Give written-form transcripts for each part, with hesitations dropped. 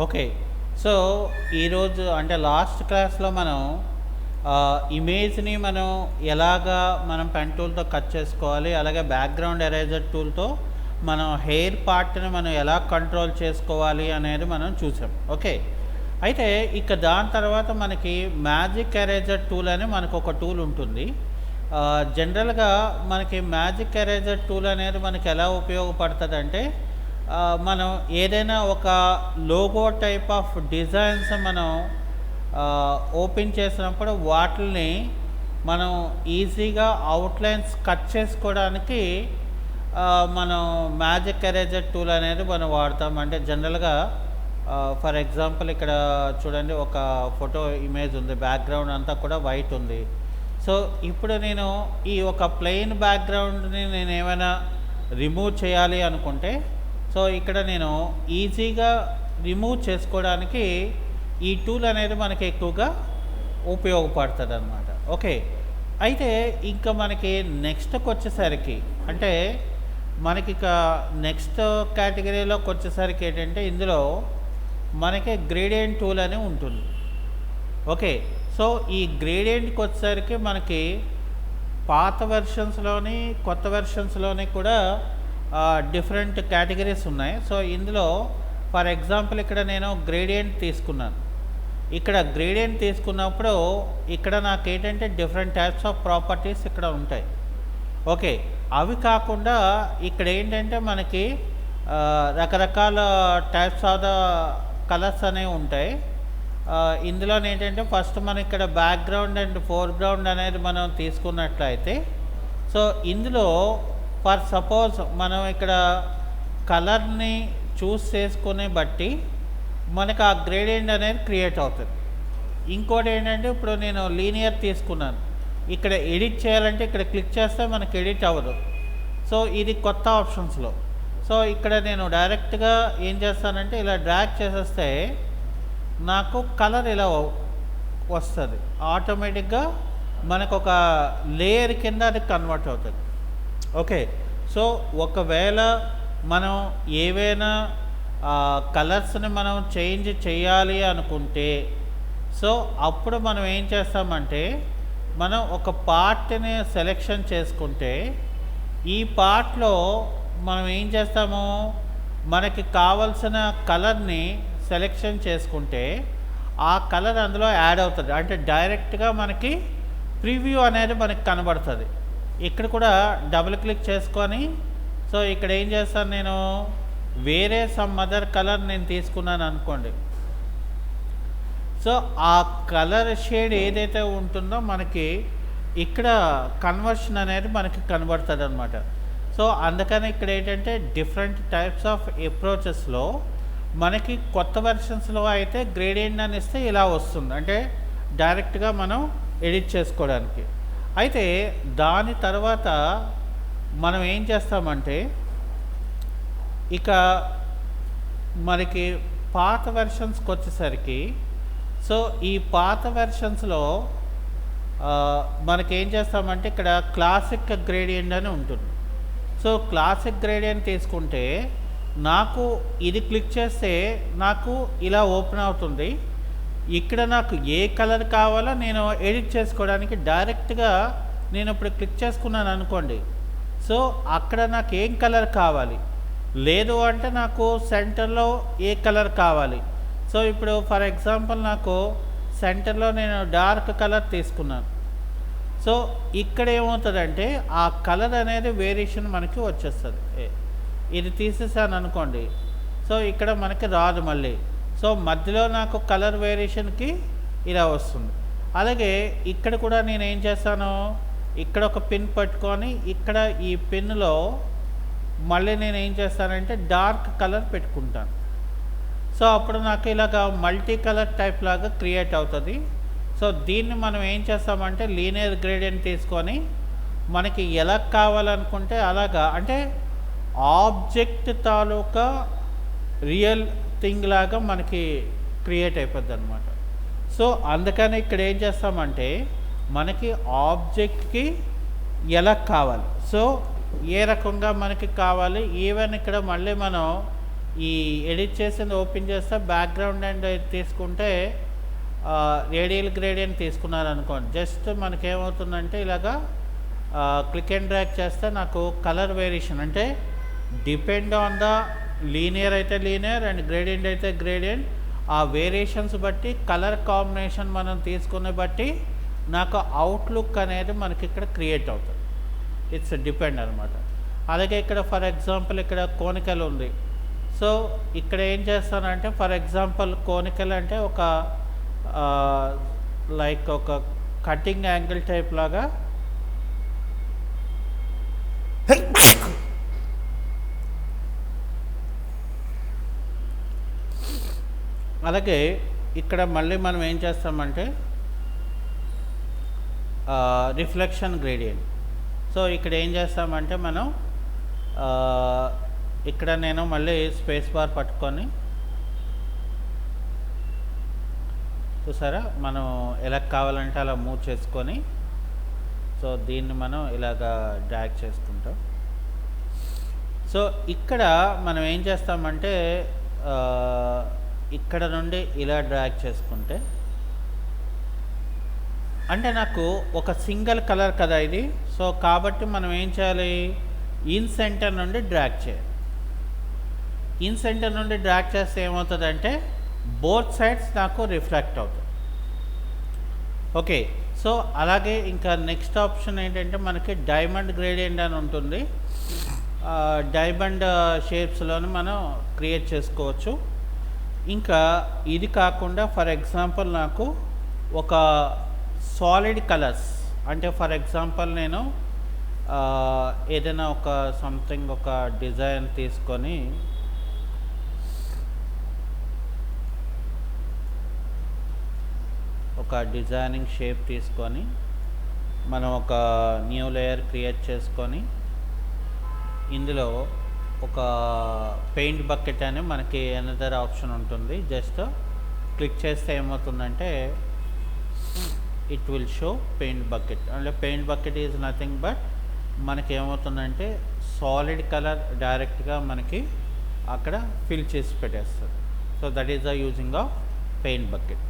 Okay. So, ఈరోజు అంటే last క్లాస్‌లో మనం ఇమేజ్‌ని మనం ఎలాగా మనం పెన్ టూల్‌తో కట్ చేసుకోవాలి, అలాగే బ్యాక్‌గ్రౌండ్ ఎరేజర్ టూల్‌తో మనం హెయిర్ పార్ట్‌ని మనం ఎలా కంట్రోల్ చేసుకోవాలి అనేది మనం చూసాం. ఓకే. అయితే ఇక దాని తర్వాత మనకి మ్యాజిక్ ఎరేజర్ టూల్ అని మనకొక టూల్ ఉంటుంది. జనరల్‌గా మనకి మ్యాజిక్ ఎరేజర్ టూల్ అనేది మనకి ఎలా ఉపయోగపడతదంటే మనం ఏదైనా ఒక లోగో టైప్ ఆఫ్ డిజైన్స్ మనం ఓపెన్ చేసినప్పుడు వాటిల్ని మనం ఈజీగా అవుట్లైన్స్ కట్ చేసుకోవడానికి మనం మ్యాజిక్ ఎరేజర్ టూల్ అనేది మనం వాడతాం. అంటే జనరల్‌గా ఫర్ ఎగ్జాంపుల్ ఇక్కడ చూడండి, ఒక ఫోటో ఇమేజ్ ఉంది. బ్యాక్‌గ్రౌండ్ అంతా కూడా వైట్ ఉంది. సో, ఇప్పుడు నేను ఈ ఒక ప్లెయిన్ బ్యాక్‌గ్రౌండ్‌ని నేనేమైనా రిమూవ్ చేయాలి అనుకుంటే, సో ఇక్కడ నేను ఈజీగా రిమూవ్ చేసుకోవడానికి ఈ టూల్ అనేది మనకి ఎక్కువగా ఉపయోగపడుతుందన్నమాట. ఓకే. అయితే ఇంకా మనకి నెక్స్ట్‌కి వచ్చేసరికి అంటే మనకిక నెక్స్ట్ కేటగిరీలోకి వచ్చేసరికి ఏంటంటే ఇందులో మనకి గ్రేడియంట్ టూల్ అని ఉంటుంది. ఓకే. సో ఈ గ్రేడియంట్‌కి వచ్చేసరికి మనకి పాత వెర్షన్స్‌లోని, కొత్త వెర్షన్స్‌లోని కూడా డిఫరెంట్ కేటగిరీస్ ఉన్నాయి. సో ఇందులో ఫర్ ఎగ్జాంపుల్ ఇక్కడ నేను గ్రేడియంట్ తీసుకున్నాను. ఇక్కడ గ్రేడియంట్ తీసుకున్నప్పుడు ఇక్కడ నాకేంటంటే డిఫరెంట్ టైప్స్ ఆఫ్ ప్రాపర్టీస్ ఇక్కడ ఉంటాయి. ఓకే. అవి కాకుండా ఇక్కడ ఏంటంటే మనకి రకరకాల టైప్స్ ఆఫ్ ద కలర్స్ అనేవి ఉంటాయి. ఇందులోనేంటంటే ఫస్ట్ మనం ఇక్కడ బ్యాక్‌గ్రౌండ్ అండ్ ఫోర్‌గ్రౌండ్ అనేది మనం తీసుకున్నట్లయితే, సో ఇందులో ఫర్ సపోజ్ మనం ఇక్కడ కలర్‌ని చూస్ చేసుకునే బట్టి మనకు ఆ గ్రేడియంట్ అనేది క్రియేట్ అవుతుంది. ఇంకోటి ఏంటంటే ఇప్పుడు నేను లీనియర్ తీసుకున్నాను. ఇక్కడ ఎడిట్ చేయాలంటే ఇక్కడ క్లిక్ చేస్తే మనకి ఎడిట్ అవ్వదు. సో ఇది కొత్త ఆప్షన్స్‌లో. సో ఇక్కడ నేను డైరెక్ట్‌గా ఏం చేస్తానంటే ఇలా డ్రాగ్ చేసేస్తే నాకు కలర్ ఇలా వస్తుంది. ఆటోమేటిక్‌గా మనకొక లేయర్ కింద అది కన్వర్ట్ అవుతుంది. ఓకే. సో ఒకవేళ మనం ఏవైనా కలర్స్ని మనం చేంజ్ చేయాలి అనుకుంటే, సో అప్పుడు మనం ఏం చేస్తామంటే మనం ఒక పార్ట్ని సెలెక్షన్ చేసుకుంటే ఈ పార్ట్లో మనం ఏం చేస్తాము, మనకి కావలసిన కలర్ని సెలెక్షన్ చేసుకుంటే ఆ కలర్ అందులో యాడ్ అవుతుంది. అంటే డైరెక్ట్గా మనకి ప్రివ్యూ అనేది మనకి కనబడుతుంది. ఇక్కడ కూడా డబుల్ క్లిక్ చేసుకొని, సో ఇక్కడ ఏం చేస్తాను, నేను వేరే సమ్ అదర్ కలర్ నేను తీసుకున్నాను అనుకోండి. సో ఆ కలర్ షేడ్ ఏదైతే ఉంటుందో మనకి ఇక్కడ కన్వర్షన్ అనేది మనకి కనబడుతుంది అనమాట. సో అందుకని ఇక్కడ ఏంటంటే డిఫరెంట్ టైప్స్ ఆఫ్ అప్రోచెస్లో మనకి కొత్త వెర్షన్స్లో అయితే గ్రేడియంట్ అని ఇస్తే ఇలా వస్తుంది. అంటే డైరెక్ట్గా మనం ఎడిట్ చేసుకోవడానికి. అయితే దాని తర్వాత మనం ఏం చేస్తామంటే ఇక మనకి పాత వెర్షన్స్కి వచ్చేసరికి, సో ఈ పాత వెర్షన్స్లో మనకేం చేస్తామంటే ఇక్కడ క్లాసిక్ గ్రేడియంట్ అని ఉంటుంది. సో క్లాసిక్ గ్రేడియంట్ తీసుకుంటే నాకు ఇది క్లిక్ చేస్తే నాకు ఇలా ఓపెన్ అవుతుంది. ఇక్కడ నాకు ఏ కలర్ కావాలో నేను ఎడిట్ చేసుకోవడానికి డైరెక్ట్గా నేను ఇప్పుడు క్లిక్ చేసుకున్నాను అనుకోండి. సో అక్కడ నాకు ఏం కలర్ కావాలి, లేదు అంటే నాకు సెంటర్లో ఏ కలర్ కావాలి. సో ఇప్పుడు ఫర్ ఎగ్జాంపుల్ నాకు సెంటర్లో నేను డార్క్ కలర్ తీసుకున్నాను. సో ఇక్కడ ఏమవుతుందంటే ఆ కలర్ అనేది వేరియేషన్ మనకి వచ్చేస్తుంది. ఇది తీసేసాను అనుకోండి, సో ఇక్కడ మనకి రాదు మళ్ళీ. సో మధ్యలో నాకు కలర్ వేరియేషన్కి ఇలా వస్తుంది. అలాగే ఇక్కడ కూడా నేను ఏం చేస్తాను, ఇక్కడ ఒక పిన్ పట్టుకొని ఇక్కడ ఈ పిన్లో మళ్ళీ నేను ఏం చేస్తానంటే డార్క్ కలర్ పెట్టుకుంటాను. సో అప్పుడు నాకు ఇలాగ మల్టీ కలర్ టైప్ లాగా క్రియేట్ అవుతుంది. సో దీన్ని మనం ఏం చేస్తామంటే లీనియర్ గ్రేడియంట్ తీసుకొని మనకి ఎలా కావాలనుకుంటే అలాగా, అంటే ఆబ్జెక్ట్ తాలూకా రియల్ థింగ్ లాగా మనకి క్రియేట్ అయిపోద్ది అనమాట. సో అందుకని ఇక్కడ ఏం చేస్తామంటే మనకి ఆబ్జెక్ట్కి ఎలా కావాలి, సో ఏ రకంగా మనకి కావాలి, ఈవెన్ ఇక్కడ మళ్ళీ మనం ఈ ఎడిట్ చేసింది ఓపెన్ చేస్తే బ్యాక్గ్రౌండ్ అండ్ తీసుకుంటే రేడియల్ గ్రేడియంట్ తీసుకున్నారనుకోండి, జస్ట్ మనకేమవుతుందంటే ఇలాగా క్లిక్ అండ్ డ్రాగ్ చేస్తే నాకు కలర్ వేరియేషన్ అంటే డిపెండ్ ఆన్ ద లీనియర్ అయితే లీనియర్ అండ్ గ్రేడియంట్ అయితే గ్రేడియంట్, ఆ వేరియేషన్స్ బట్టి కలర్ కాంబినేషన్ మనం తీసుకునే బట్టి నాకు అవుట్లుక్ అనేది మనకి ఇక్కడ క్రియేట్ అవుతుంది. ఇట్స్ డిపెండ్ అనమాట. అలాగే ఇక్కడ ఫర్ ఎగ్జాంపుల్ ఇక్కడ కోనికల్ ఉంది. సో ఇక్కడ ఏం చేస్తానంటే ఫర్ ఎగ్జాంపుల్ కోనికల్ అంటే ఒక లైక్ ఒక కటింగ్ యాంగిల్ టైప్ లాగా అలాగే ఇక్కడ మళ్ళీ మనం ఏం చేస్తామంటే రిఫ్లెక్షన్ గ్రేడియంట్. సో ఇక్కడ ఏం చేస్తామంటే మనం ఇక్కడ నేను మళ్ళీ స్పేస్ బార్ పట్టుకొని చూసారా మనం ఎలా కావాలంటే అలా మూవ్ చేసుకొని, సో దీన్ని మనం ఇలాగా డ్రాగ్ చేసుకుంటాం. సో ఇక్కడ మనం ఏం చేస్తామంటే ఇక్కడ నుండి ఇలా డ్రాగ్ చేసుకుంటే అంటే నాకు ఒక సింగిల్ కలర్ కదా ఇది. సో కాబట్టి మనం ఏం చేయాలి, ఇన్ సెంటర్ నుండి డ్రాగ్ చేయాలి. ఇన్ సెంటర్ నుండి డ్రాగ్ చేస్తే ఏమవుతుందంటే బోత్ సైడ్స్ నాకు రిఫ్లెక్ట్ అవుతుంది. ఓకే, సో అలాగే ఇంకా నెక్స్ట్ ఆప్షన్ ఏంటంటే మనకి డైమండ్ గ్రేడియంట్ అని ఉంటుంది. డైమండ్ షేప్స్లోని మనం క్రియేట్ చేసుకోవచ్చు. ఇంకా ఇది కాకుండా ఫర్ ఎగ్జాంపుల్ నాకు ఒక సాలిడ్ కలర్స్ అంటే ఫర్ ఎగ్జాంపుల్ నేను ఏదైనా ఒక సంథింగ్ ఒక డిజైన్ తీసుకొని ఒక డిజైనింగ్ షేప్ తీసుకొని మనం ఒక న్యూ లేయర్ క్రియేట్ చేసుకొని ఇందులో ఒక పెయింట్ బకెట్ అని మనకి అనదర్ ఆప్షన్ ఉంటుంది. జస్ట్ క్లిక్ చేస్తే ఏమవుతుందంటే it will show paint bucket. అంటే paint bucket is nothing but మనకి ఏమవుతుందంటే సాలిడ్ కలర్ డైరెక్ట్గా మనకి అక్కడ ఫిల్ చేసి పెట్టేస్తుంది. So that is the using of paint bucket.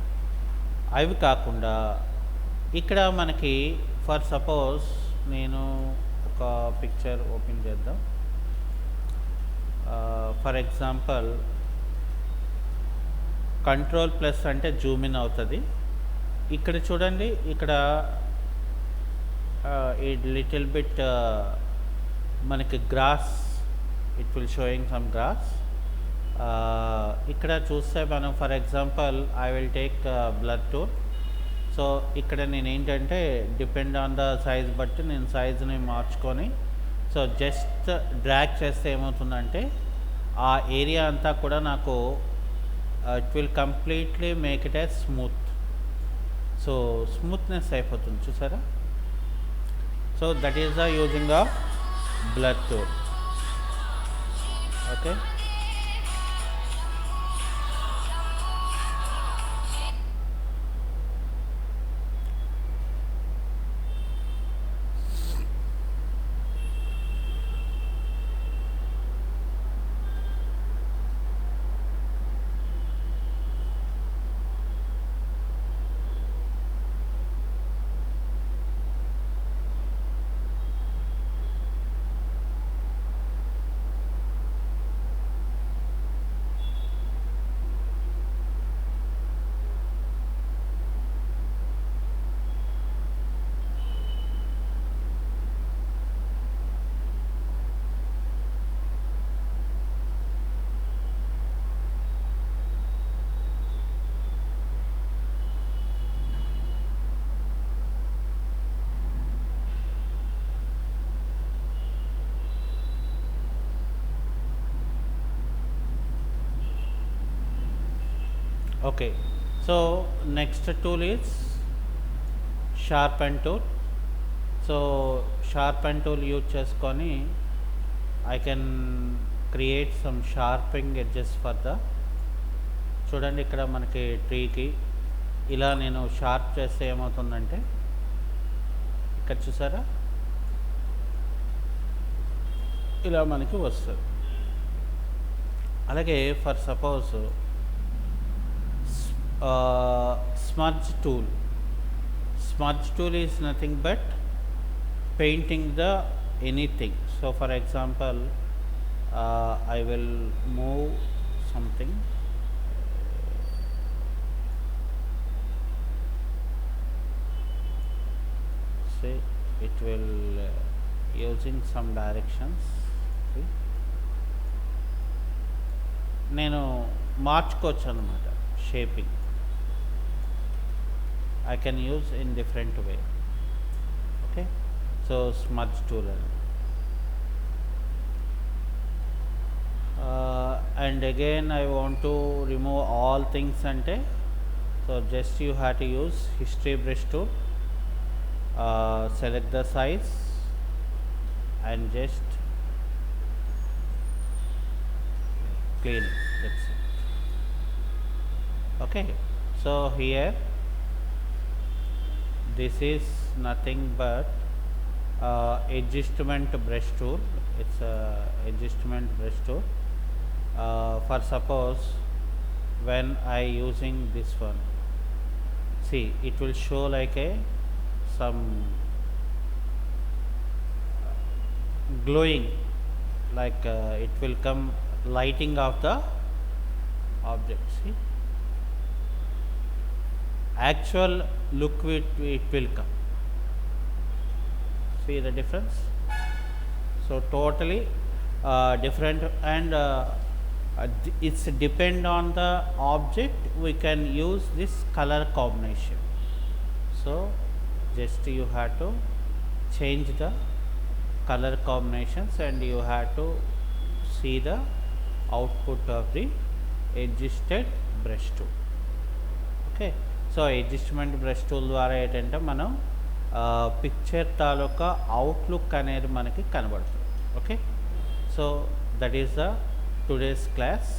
అవి కాకుండా ఇక్కడ మనకి ఫర్ సపోజ్ నేను ఒక పిక్చర్ ఓపెన్ చేద్దాం. ఫర్ ఎగ్జాంపుల్ కంట్రోల్ ప్లస్ అంటే జూమ్ ఇన్ అవుతుంది. ఇక్కడ చూడండి, ఇక్కడ ఈ లిటిల్ బిట్ మనకి grass, it will showing some grass. ఇక్కడ చూస్తే మనం for example I will take blur tool. So ఇక్కడ నేను ఏంటంటే డిపెండ్ ఆన్ ద సైజ్ బట్టి నేను సైజ్ని మార్చుకొని సో జస్ట్ డ్రాగ్ చేస్తే ఏమవుతుందంటే ఆ ఏరియా అంతా కూడా నాకు it will completely make it as smooth. So smoothness అయిపోతుంది చూసారా. So that is the using of blur tool. Okay, okay. So next tool is sharpen tool. So sharpen tool use చేసుకొని I can create some sharping edges for the, చూడండి ఇక్కడ మనకి ట్రీకి ఇలా నేను sharp చేస్తే ఏమవుతుందంటే ఇక్కడ చూసారా ఇలా మనకి వస్తుంది. అలాగే for suppose smudge tool. Smudge tool is nothing but painting the anything. So for example, I will move something. Say it will using some directions. See? నేను మార్చుకోవచ్చు అన్నమాట shaping. I can use in different way. Okay, so smudge tool. And again I want to remove all things ante, so just you have to use history brush tool, select the size and just clean it. That's it. Okay, so here this is nothing but adjustment brush tool. It's a adjustment brush tool. For suppose when I using this one, see it will show like a some glowing, like it will come lighting of the object. See, actual look it will come. See the difference? So totally different, and it's depend on the object. We can use this color combination. So just you have to change the color combinations and you have to see the output of the adjusted brush tool. Okay, so adjustment brush tool ద్వారా ఏంటంటే మనం picture తాలూకా outlook అనేది మనకి కనబడుతుంది. Okay, so that is the today's class.